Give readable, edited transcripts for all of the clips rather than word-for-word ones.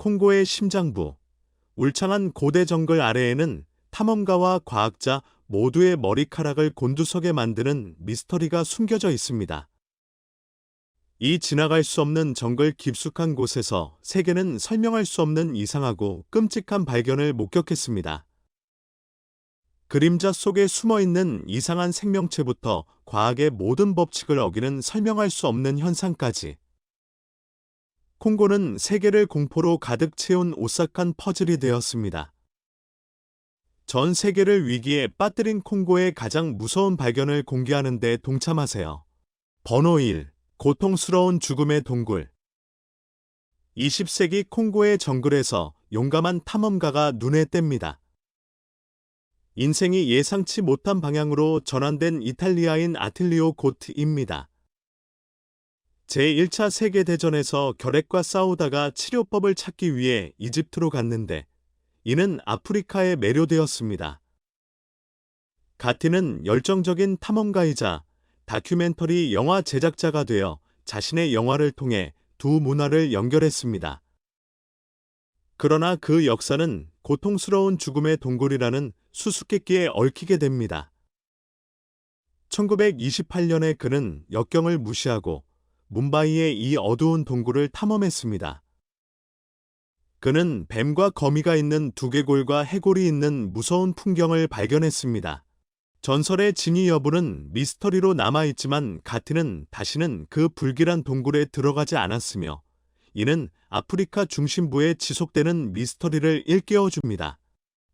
콩고의 심장부, 울창한 고대 정글 아래에는 탐험가와 과학자 모두의 머리카락을 곤두서게 만드는 미스터리가 숨겨져 있습니다. 이 지나갈 수 없는 정글 깊숙한 곳에서 세계는 설명할 수 없는 이상하고 끔찍한 발견을 목격했습니다. 그림자 속에 숨어있는 이상한 생명체부터 과학의 모든 법칙을 어기는 설명할 수 없는 현상까지. 콩고는 세계를 공포로 가득 채운 오싹한 퍼즐이 되었습니다. 전 세계를 위기에 빠뜨린 콩고의 가장 무서운 발견을 공개하는 데 동참하세요. 번호 1. 고통스러운 죽음의 동굴. 20세기 콩고의 정글에서 용감한 탐험가가 눈에 띕니다. 인생이 예상치 못한 방향으로 전환된 이탈리아인 아틸리오 고트입니다. 제1차 세계대전에서 결핵과 싸우다가 치료법을 찾기 위해 이집트로 갔는데 이는 아프리카에 매료되었습니다. 가티는 열정적인 탐험가이자 다큐멘터리 영화 제작자가 되어 자신의 영화를 통해 두 문화를 연결했습니다. 그러나 그 역사는 고통스러운 죽음의 동굴이라는 수수께끼에 얽히게 됩니다. 1928년에 그는 역경을 무시하고 뭄바이의 이 어두운 동굴을 탐험했습니다. 그는 뱀과 거미가 있는 두개골과 해골이 있는 무서운 풍경을 발견했습니다. 전설의 진위 여부는 미스터리로 남아있지만 가티는 다시는 그 불길한 동굴에 들어가지 않았으며 이는 아프리카 중심부에 지속되는 미스터리를 일깨워줍니다.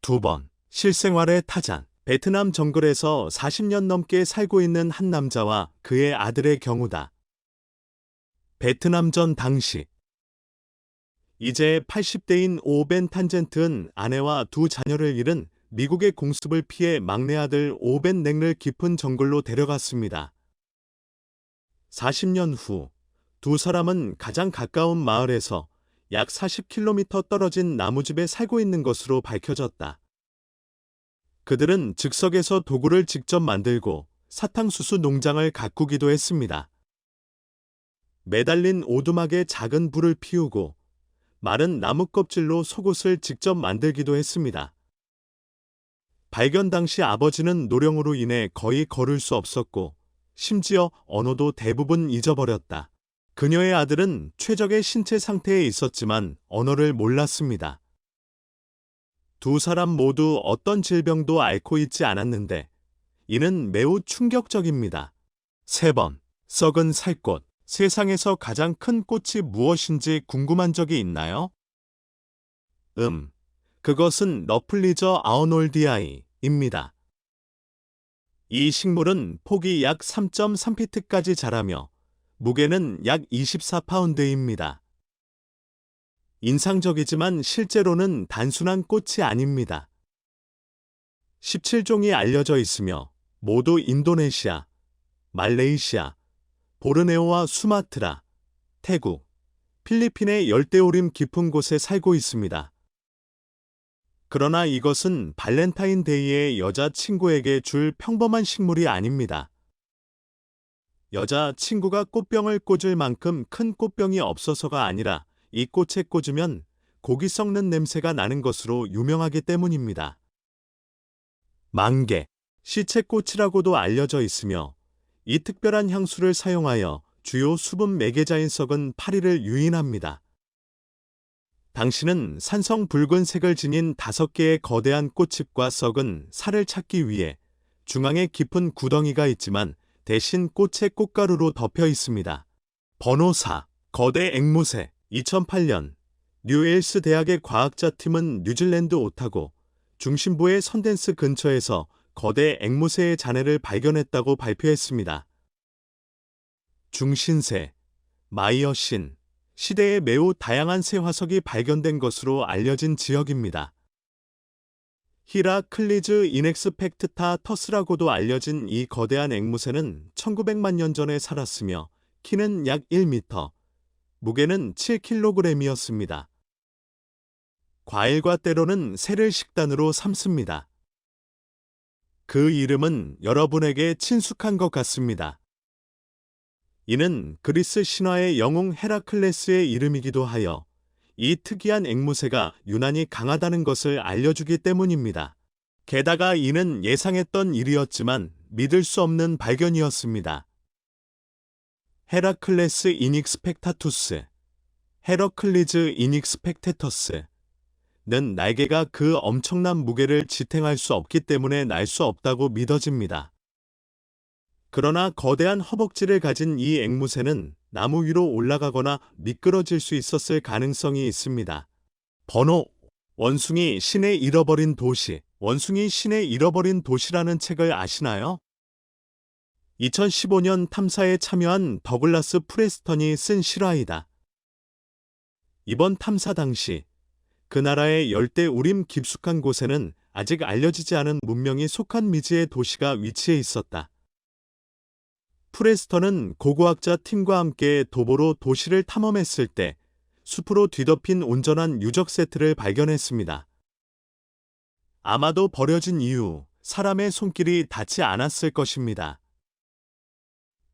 2번, 실생활의 타잔. 베트남 정글에서 40년 넘게 살고 있는 한 남자와 그의 아들의 경우다. 베트남전 당시 이제 80대인 오벤 탄젠트는 아내와 두 자녀를 잃은 미국의 공습을 피해 막내 아들 오벤 넥를 깊은 정글로 데려갔습니다. 40년 후 두 사람은 가장 가까운 마을에서 약 40km 떨어진 나무집에 살고 있는 것으로 밝혀졌다. 그들은 즉석에서 도구를 직접 만들고 사탕수수 농장을 가꾸기도 했습니다. 매달린 오두막에 작은 불을 피우고 마른 나무 껍질로 속옷을 직접 만들기도 했습니다. 발견 당시 아버지는 노령으로 인해 거의 걸을 수 없었고 심지어 언어도 대부분 잊어버렸다. 그녀의 아들은 최적의 신체 상태에 있었지만 언어를 몰랐습니다. 두 사람 모두 어떤 질병도 앓고 있지 않았는데 이는 매우 충격적입니다. 3번, 썩은 살꽃. 세상에서 가장 큰 꽃이 무엇인지 궁금한 적이 있나요? 그것은 러플리저 아우놀디아이입니다. 이 식물은 폭이 약 3.3피트까지 자라며 무게는 약 24파운드입니다. 인상적이지만 실제로는 단순한 꽃이 아닙니다. 17종이 알려져 있으며 모두 인도네시아, 말레이시아, 보르네오와 수마트라, 태국, 필리핀의 열대우림 깊은 곳에 살고 있습니다. 그러나 이것은 발렌타인데이의 여자친구에게 줄 평범한 식물이 아닙니다. 여자친구가 꽃병을 꽂을 만큼 큰 꽃병이 없어서가 아니라 이 꽃에 꽂으면 고기 썩는 냄새가 나는 것으로 유명하기 때문입니다. 만개, 시체꽃이라고도 알려져 있으며 이 특별한 향수를 사용하여 주요 수분 매개자인 썩은 파리를 유인합니다. 당신은 산성 붉은색을 지닌 5개의 거대한 꽃잎과 썩은 살을 찾기 위해 중앙에 깊은 구덩이가 있지만 대신 꽃의 꽃가루로 덮여 있습니다. 번호 4. 거대 앵무새. 2008년 뉴웨일스 대학의 과학자 팀은 뉴질랜드 오타고 중심부의 선댄스 근처에서 거대 앵무새의 잔해를 발견했다고 발표했습니다. 중신새, 마이어신, 시대에 매우 다양한 새 화석이 발견된 것으로 알려진 지역입니다. 히라클리즈 인엑스펙트타 터스라고도 알려진 이 거대한 앵무새는 1900만 년 전에 살았으며 키는 약 1m, 무게는 7kg이었습니다. 과일과 때로는 새를 식단으로 삼습니다. 그 이름은 여러분에게 친숙한 것 같습니다. 이는 그리스 신화의 영웅 헤라클레스의 이름이기도 하여 이 특이한 앵무새가 유난히 강하다는 것을 알려주기 때문입니다. 게다가 이는 예상했던 일이었지만 믿을 수 없는 발견이었습니다. 헤라클레스 이닉스펙타투스, 헤러클리즈 이닉스펙테터스는 날개가 그 엄청난 무게를 지탱할 수 없기 때문에 날 수 없다고 믿어집니다. 그러나 거대한 허벅지를 가진 이 앵무새는 나무 위로 올라가거나 미끄러질 수 있었을 가능성이 있습니다. 번호 원숭이 신의 잃어버린 도시. 원숭이 신의 잃어버린 도시라는 책을 아시나요? 2015년 탐사에 참여한 더글라스 프레스턴이 쓴 실화이다. 이번 탐사 당시 그 나라의 열대 우림 깊숙한 곳에는 아직 알려지지 않은 문명이 속한 미지의 도시가 위치해 있었다. 프레스턴은 고고학자 팀과 함께 도보로 도시를 탐험했을 때 숲으로 뒤덮인 온전한 유적 세트를 발견했습니다. 아마도 버려진 이후 사람의 손길이 닿지 않았을 것입니다.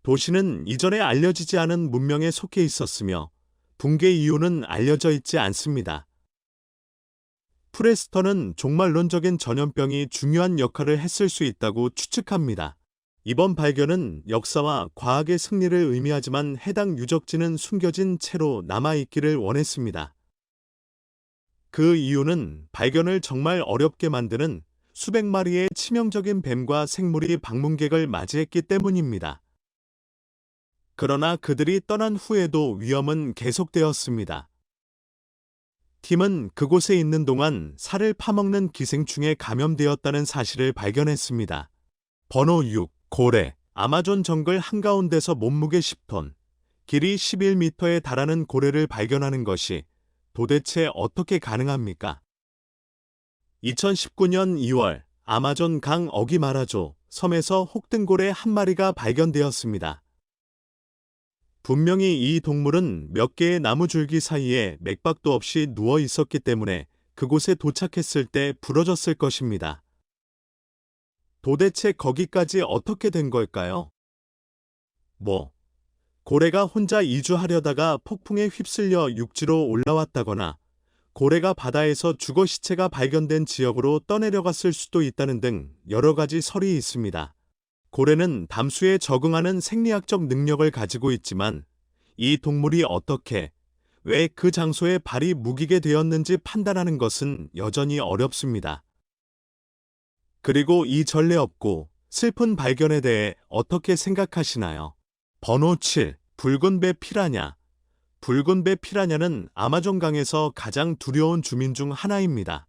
도시는 이전에 알려지지 않은 문명에 속해 있었으며 붕괴 이유는 알려져 있지 않습니다. 프레스턴은 종말론적인 전염병이 중요한 역할을 했을 수 있다고 추측합니다. 이번 발견은 역사와 과학의 승리를 의미하지만 해당 유적지는 숨겨진 채로 남아있기를 원했습니다. 그 이유는 발견을 정말 어렵게 만드는 수백 마리의 치명적인 뱀과 생물이 방문객을 맞이했기 때문입니다. 그러나 그들이 떠난 후에도 위험은 계속되었습니다. 팀은 그곳에 있는 동안 살을 파먹는 기생충에 감염되었다는 사실을 발견했습니다. 번호 6. 고래. 아마존 정글 한가운데서 몸무게 10톤, 길이 11m에 달하는 고래를 발견하는 것이 도대체 어떻게 가능합니까? 2019년 2월 아마존 강 어기마라조 섬에서 혹등고래 한 마리가 발견되었습니다. 분명히 이 동물은 몇 개의 나무줄기 사이에 맥박도 없이 누워 있었기 때문에 그곳에 도착했을 때 부러졌을 것입니다. 도대체 거기까지 어떻게 된 걸까요? 고래가 혼자 이주하려다가 폭풍에 휩쓸려 육지로 올라왔다거나 고래가 바다에서 주거 시체가 발견된 지역으로 떠내려갔을 수도 있다는 등 여러 가지 설이 있습니다. 고래는 담수에 적응하는 생리학적 능력을 가지고 있지만 이 동물이 어떻게, 왜 그 장소에 발이 묵이게 되었는지 판단하는 것은 여전히 어렵습니다. 그리고 이 전례 없고 슬픈 발견에 대해 어떻게 생각하시나요? 번호 7. 붉은 배 피라냐. 붉은 배 피라냐는 아마존강에서 가장 두려운 주민 중 하나입니다.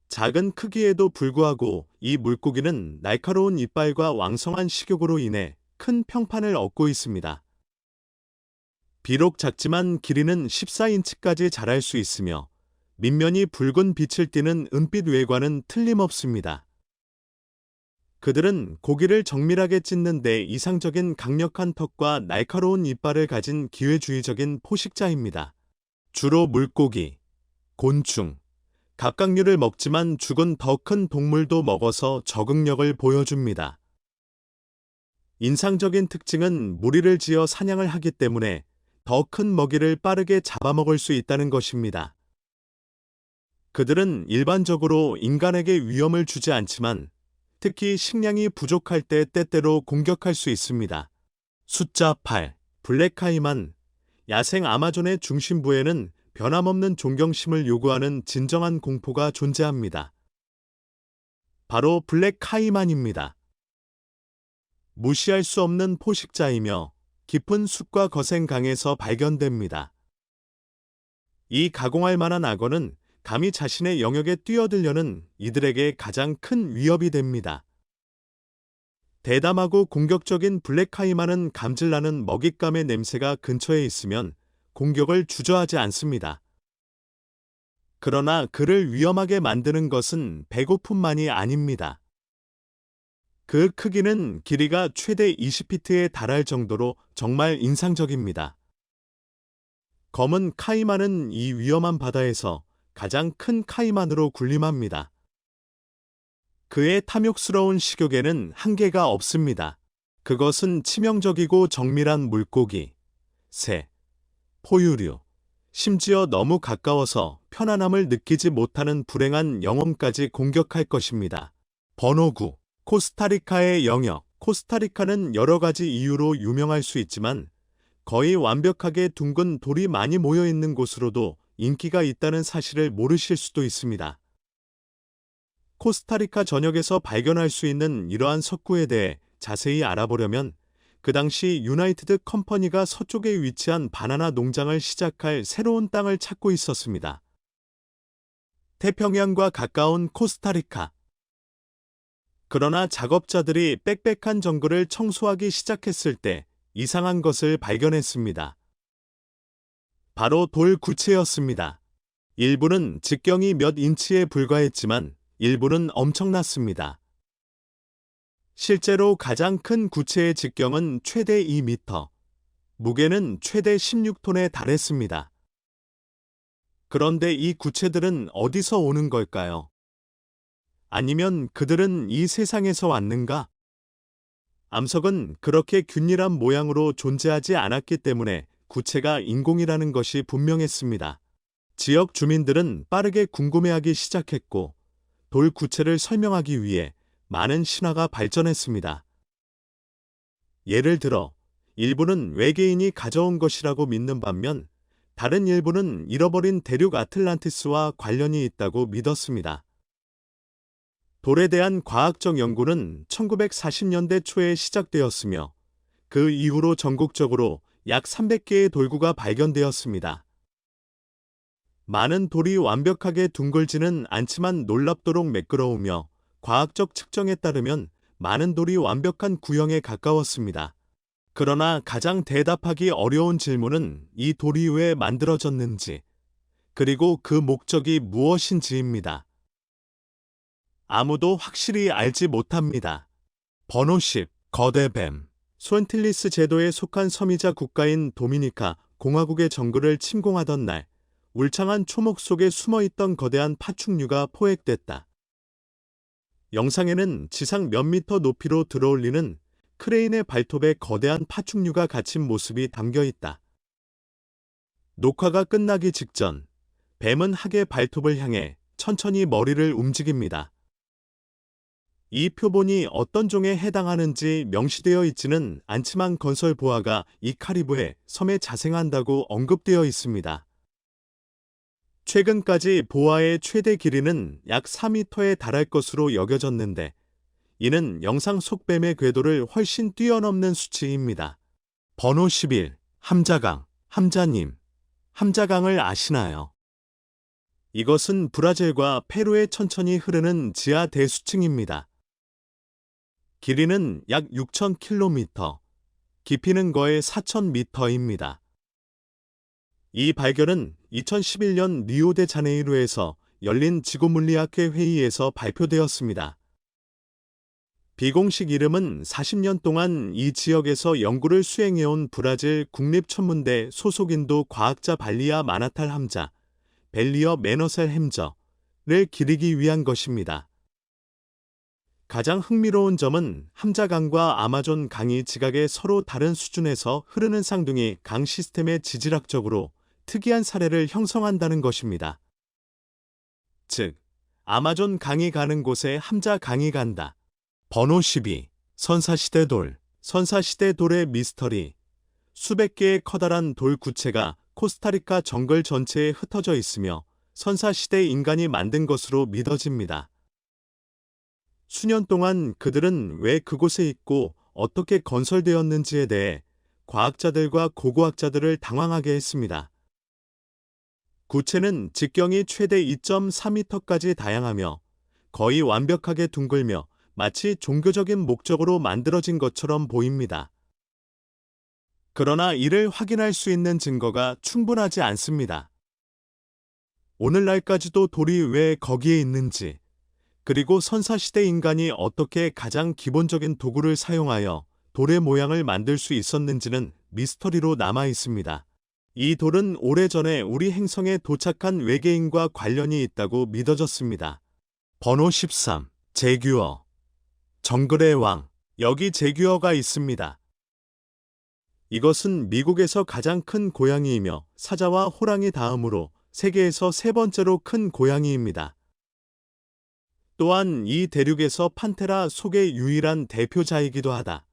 작은 크기에도 불구하고 이 물고기는 날카로운 이빨과 왕성한 식욕으로 인해 큰 평판을 얻고 있습니다. 비록 작지만 길이는 14인치까지 자랄 수 있으며 밑면이 붉은 빛을 띠는 은빛 외관은 틀림없습니다. 그들은 고기를 정밀하게 찢는 데 이상적인 강력한 턱과 날카로운 이빨을 가진 기회주의적인 포식자입니다. 주로 물고기, 곤충, 갑각류를 먹지만 죽은 더 큰 동물도 먹어서 적응력을 보여줍니다. 인상적인 특징은 무리를 지어 사냥을 하기 때문에 더 큰 먹이를 빠르게 잡아먹을 수 있다는 것입니다. 그들은 일반적으로 인간에게 위험을 주지 않지만 특히 식량이 부족할 때 때때로 공격할 수 있습니다. 숫자 8. 블랙카이만. 야생 아마존의 중심부에는 변함없는 존경심을 요구하는 진정한 공포가 존재합니다. 바로 블랙카이만입니다. 무시할 수 없는 포식자이며 깊은 숲과 거센 강에서 발견됩니다. 이 가공할 만한 악어는 감히 자신의 영역에 뛰어들려는 이들에게 가장 큰 위협이 됩니다. 대담하고 공격적인 블랙카이만은 감질나는 먹잇감의 냄새가 근처에 있으면 공격을 주저하지 않습니다. 그러나 그를 위험하게 만드는 것은 배고픔만이 아닙니다. 그 크기는 길이가 최대 20피트에 달할 정도로 정말 인상적입니다. 검은 카이만은 이 위험한 바다에서 가장 큰 카이만으로 군림합니다. 그의 탐욕스러운 식욕에는 한계가 없습니다. 그것은 치명적이고 정밀한 물고기, 새, 포유류, 심지어 너무 가까워서 편안함을 느끼지 못하는 불행한 영혼까지 공격할 것입니다. 번호 9. 코스타리카의 영역. 코스타리카는 여러 가지 이유로 유명할 수 있지만 거의 완벽하게 둥근 돌이 많이 모여 있는 곳으로도 인기가 있다는 사실을 모르실 수도 있습니다. 코스타리카 전역에서 발견할 수 있는 이러한 석구에 대해 자세히 알아보려면 그 당시 유나이티드 컴퍼니가 서쪽에 위치한 바나나 농장을 시작할 새로운 땅을 찾고 있었습니다. 태평양과 가까운 코스타리카. 그러나 작업자들이 빽빽한 정글을 청소하기 시작했을 때 이상한 것을 발견했습니다. 바로 돌 구체였습니다. 일부는 직경이 몇 인치에 불과했지만 일부는 엄청났습니다. 실제로 가장 큰 구체의 직경은 최대 2m, 무게는 최대 16톤에 달했습니다. 그런데 이 구체들은 어디서 오는 걸까요? 아니면 그들은 이 세상에서 왔는가? 암석은 그렇게 균일한 모양으로 존재하지 않았기 때문에 구체가 인공이라는 것이 분명했습니다. 지역 주민들은 빠르게 궁금해하기 시작했고 돌 구체를 설명하기 위해 많은 신화가 발전했습니다. 예를 들어 일부는 외계인이 가져온 것이라고 믿는 반면 다른 일부는 잃어버린 대륙 아틀란티스와 관련이 있다고 믿었습니다. 돌에 대한 과학적 연구는 1940년대 초에 시작되었으며 그 이후로 전국적으로 약 300개의 돌구가 발견되었습니다. 많은 돌이 완벽하게 둥글지는 않지만 놀랍도록 매끄러우며 과학적 측정에 따르면 많은 돌이 완벽한 구형에 가까웠습니다. 그러나 가장 대답하기 어려운 질문은 이 돌이 왜 만들어졌는지, 그리고 그 목적이 무엇인지입니다. 아무도 확실히 알지 못합니다. 번호 10. 거대 뱀. 수엔틸리스 제도에 속한 섬이자 국가인 도미니카 공화국의 정글을 침공하던 날, 울창한 초목 속에 숨어있던 거대한 파충류가 포획됐다. 영상에는 지상 몇 미터 높이로 들어올리는 크레인의 발톱에 거대한 파충류가 갇힌 모습이 담겨 있다. 녹화가 끝나기 직전, 뱀은 학의 발톱을 향해 천천히 머리를 움직입니다. 이 표본이 어떤 종에 해당하는지 명시되어 있지는 않지만 건설 보아가 이 카리브해 섬에 자생한다고 언급되어 있습니다. 최근까지 보아의 최대 길이는 약 4m에 달할 것으로 여겨졌는데 이는 영상 속 뱀의 궤도를 훨씬 뛰어넘는 수치입니다. 번호 11. 함자강. 함자님, 함자강을 아시나요? 이것은 브라질과 페루에 천천히 흐르는 지하 대수층입니다. 길이는 약 6,000km, 깊이는 거의 4,000m입니다. 이 발견은 2011년 리오데자네이루에서 열린 지구물리학회 회의에서 발표되었습니다. 비공식 이름은 40년 동안 이 지역에서 연구를 수행해온 브라질 국립천문대 소속인도 과학자 발리아 마나탈 함자, 벨리어 메너셀 햄저를 기리기 위한 것입니다. 가장 흥미로운 점은 함자강과 아마존 강이 지각에 서로 다른 수준에서 흐르는 쌍둥이 강 시스템의 지질학적으로 특이한 사례를 형성한다는 것입니다. 즉, 아마존 강이 가는 곳에 함자 강이 간다. 번호 12. 선사시대 돌. 선사시대 돌의 미스터리. 수백 개의 커다란 돌 구체가 코스타리카 정글 전체에 흩어져 있으며 선사시대 인간이 만든 것으로 믿어집니다. 수년 동안 그들은 왜 그곳에 있고 어떻게 건설되었는지에 대해 과학자들과 고고학자들을 당황하게 했습니다. 구체는 직경이 최대 2.4m까지 다양하며 거의 완벽하게 둥글며 마치 종교적인 목적으로 만들어진 것처럼 보입니다. 그러나 이를 확인할 수 있는 증거가 충분하지 않습니다. 오늘날까지도 돌이 왜 거기에 있는지, 그리고 선사시대 인간이 어떻게 가장 기본적인 도구를 사용하여 돌의 모양을 만들 수 있었는지는 미스터리로 남아 있습니다. 이 돌은 오래전에 우리 행성에 도착한 외계인과 관련이 있다고 믿어졌습니다. 번호 13. 제규어. 정글의 왕. 여기 제규어가 있습니다. 이것은 미국에서 가장 큰 고양이이며 사자와 호랑이 다음으로 세계에서 세 번째로 큰 고양이입니다. 또한 이 대륙에서 판테라 속의 유일한 대표자이기도 하다.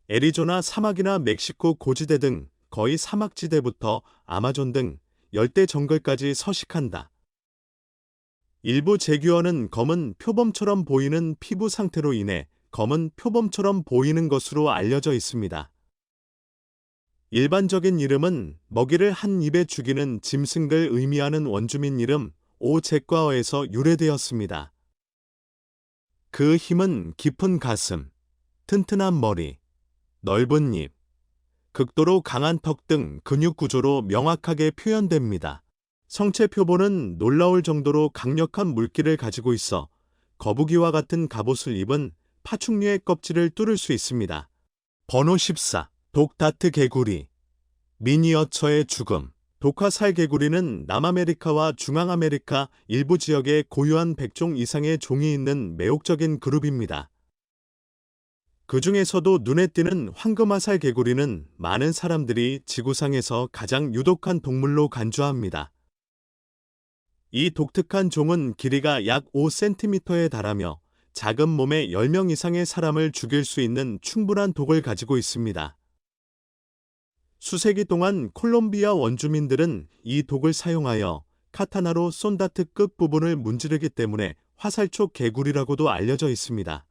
애리조나 사막이나 멕시코 고지대 등 거의 사막지대부터 아마존 등 열대 정글까지 서식한다. 일부 제규어는 검은 표범처럼 보이는 피부 상태로 인해 검은 표범처럼 보이는 것으로 알려져 있습니다. 일반적인 이름은 먹이를 한 입에 죽이는 짐승을 의미하는 원주민 이름 오제과어에서 유래되었습니다. 그 힘은 깊은 가슴, 튼튼한 머리, 넓은 입, 극도로 강한 턱 등 근육 구조로 명확하게 표현됩니다. 성체 표본은 놀라울 정도로 강력한 물기를 가지고 있어 거북이와 같은 갑옷을 입은 파충류의 껍질을 뚫을 수 있습니다. 번호 14. 독다트 개구리. 미니어처의 죽음. 독화살 개구리는 남아메리카와 중앙아메리카 일부 지역에 고유한 100종 이상의 종이 있는 매혹적인 그룹입니다. 그 중에서도 눈에 띄는 황금화살 개구리는 많은 사람들이 지구상에서 가장 유독한 동물로 간주합니다. 이 독특한 종은 길이가 약 5cm에 달하며 작은 몸에 10명 이상의 사람을 죽일 수 있는 충분한 독을 가지고 있습니다. 수세기 동안 콜롬비아 원주민들은 이 독을 사용하여 카타나로 쏜다트 끝 부분을 문지르기 때문에 화살촉 개구리라고도 알려져 있습니다.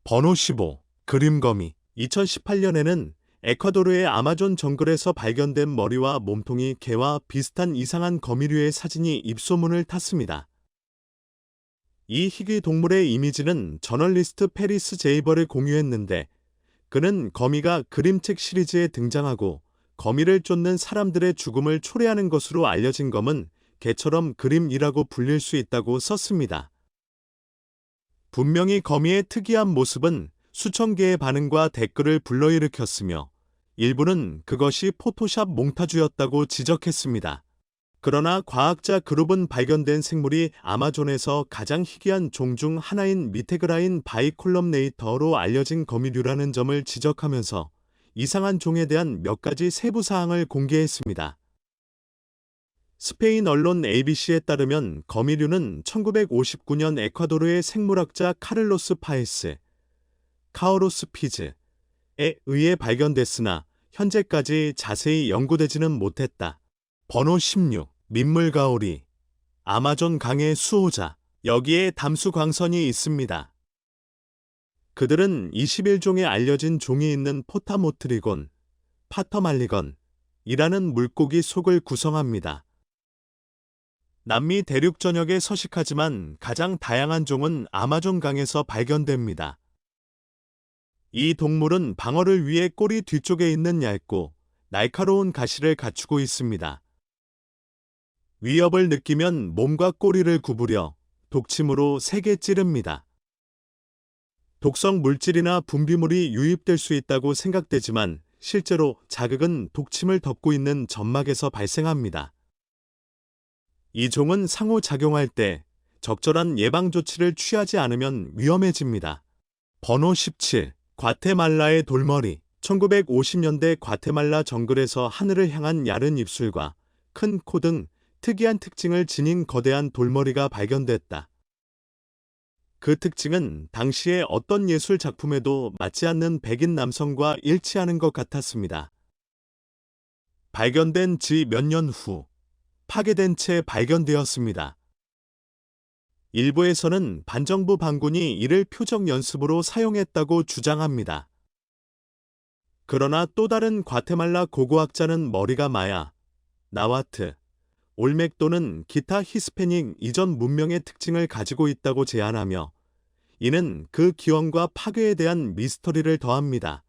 번호 15. 그림거미. 2018년에는 에콰도르의 아마존 정글에서 발견된 머리와 몸통이 개와 비슷한 이상한 거미류의 사진이 입소문을 탔습니다. 이 희귀 동물의 이미지는 저널리스트 페리스 제이버를 공유했는데 그는 거미가 그림책 시리즈에 등장하고 거미를 쫓는 사람들의 죽음을 초래하는 것으로 알려진 검은 개처럼 그림이라고 불릴 수 있다고 썼습니다. 분명히 거미의 특이한 모습은 수천 개의 반응과 댓글을 불러일으켰으며 일부는 그것이 포토샵 몽타주였다고 지적했습니다. 그러나 과학자 그룹은 발견된 생물이 아마존에서 가장 희귀한 종 중 하나인 미테그라인 바이콜럼네이터로 알려진 거미류라는 점을 지적하면서 이상한 종에 대한 몇 가지 세부 사항을 공개했습니다. 스페인 언론 ABC에 따르면 거미류는 1959년 에콰도르의 생물학자 카를로스 파에스, 카오로스 피즈에 의해 발견됐으나 현재까지 자세히 연구되지는 못했다. 번호 16. 민물가오리. 아마존 강의 수호자. 여기에 담수광선이 있습니다. 그들은 21종의 알려진 종이 있는 포타모트리곤, 파터말리건이라는 물고기 속을 구성합니다. 남미 대륙 전역에 서식하지만 가장 다양한 종은 아마존 강에서 발견됩니다. 이 동물은 방어를 위해 꼬리 뒤쪽에 있는 얇고 날카로운 가시를 갖추고 있습니다. 위협을 느끼면 몸과 꼬리를 구부려 독침으로 세게 찌릅니다. 독성 물질이나 분비물이 유입될 수 있다고 생각되지만 실제로 자극은 독침을 덮고 있는 점막에서 발생합니다. 이 종은 상호작용할 때 적절한 예방 조치를 취하지 않으면 위험해집니다. 번호 17. 과테말라의 돌머리. 1950년대 과테말라 정글에서 하늘을 향한 얇은 입술과 큰 코 등 특이한 특징을 지닌 거대한 돌머리가 발견됐다. 그 특징은 당시의 어떤 예술 작품에도 맞지 않는 백인 남성과 일치하는 것 같았습니다. 발견된 지 몇 년 후 파괴된 채 발견되었습니다. 일부에서는 반정부 반군이 이를 표적 연습으로 사용했다고 주장합니다. 그러나 또 다른 과테말라 고고학자는 머리가 마야, 나와트, 올맥 또는 기타 히스패닉 이전 문명의 특징을 가지고 있다고 제안하며 이는 그 기원과 파괴에 대한 미스터리를 더합니다.